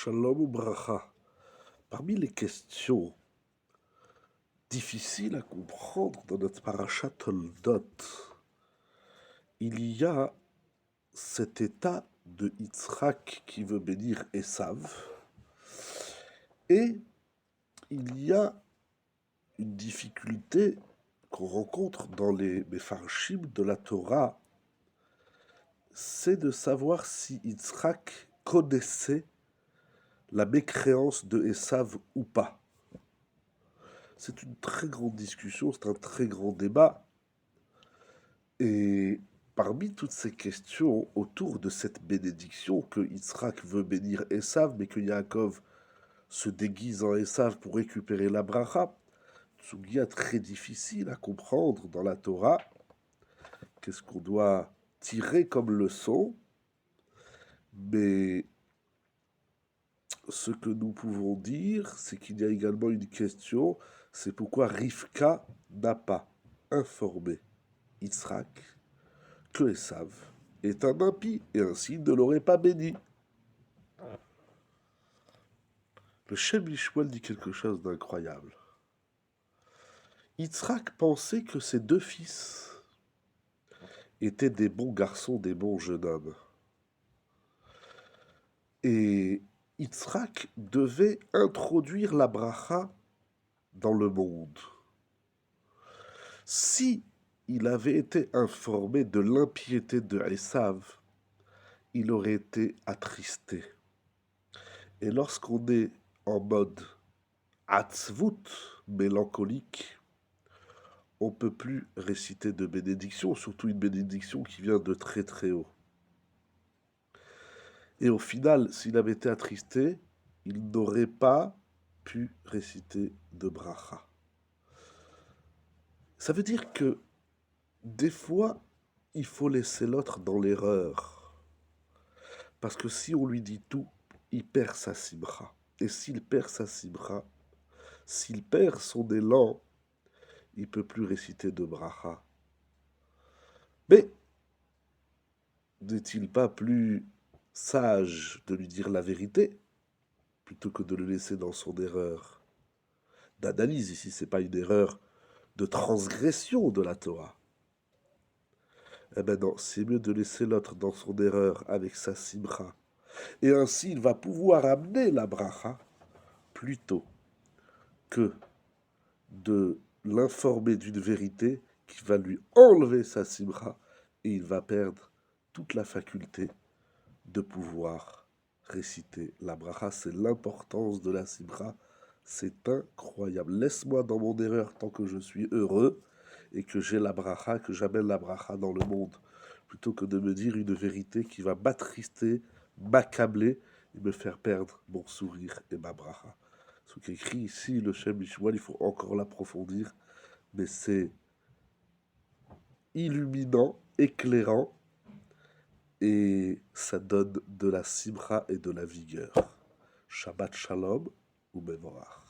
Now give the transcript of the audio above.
Shalom ou bracha. Parmi les questions difficiles à comprendre dans notre parashat Toldot, il y a cet état de Yitzhak qui veut bénir Esav, et il y a une difficulté qu'on rencontre dans les Mefarshim de la Torah, c'est de savoir si Yitzhak connaissait la mécréance de Esav ou pas. C'est une très grande discussion, c'est un très grand débat. Et parmi toutes ces questions autour de cette bénédiction que Yitzhak veut bénir Esav, mais que Yaakov se déguise en Esav pour récupérer la bracha, Tsugia très difficile à comprendre dans la Torah. Qu'est-ce qu'on doit tirer comme leçon? Mais ce que nous pouvons dire, c'est qu'il y a également une question, c'est pourquoi Rivka n'a pas informé Yitzhak que Esav est un impie et ainsi ne l'aurait pas béni. Le Shem Mishmuel dit quelque chose d'incroyable. Yitzhak pensait que ses deux fils étaient des bons garçons, des bons jeunes hommes. Et Yitzhak devait introduire la bracha dans le monde. Si il avait été informé de l'impiété de Esav, il aurait été attristé. Et lorsqu'on est en mode atzvut, mélancolique, on ne peut plus réciter de bénédiction, surtout une bénédiction qui vient de très très haut. Et au final, s'il avait été attristé, il n'aurait pas pu réciter de bracha. Ça veut dire que des fois, il faut laisser l'autre dans l'erreur. Parce que si on lui dit tout, il perd sa simra. Et s'il perd sa simra, s'il perd son élan, il ne peut plus réciter de bracha. Mais n'est-il pas plus sage de lui dire la vérité plutôt que de le laisser dans son erreur d'analyse? Ici, ce n'est pas une erreur de transgression de la Torah. Eh bien non, c'est mieux de laisser l'autre dans son erreur avec sa simra. Et ainsi, il va pouvoir amener la bracha plutôt que de l'informer d'une vérité qui va lui enlever sa simra et il va perdre toute la faculté de pouvoir réciter la bracha. C'est l'importance de la simra. C'est incroyable. Laisse-moi dans mon erreur tant que je suis heureux et que j'ai la bracha, que j'amène la bracha dans le monde, plutôt que de me dire une vérité qui va m'attrister, m'accabler et me faire perdre mon sourire et ma bracha. Ce qui est écrit ici, le Shem Mishmuel, il faut encore l'approfondir, mais c'est illuminant, éclairant, et ça donne de la simra et de la vigueur. Shabbat Shalom ou Mevorach.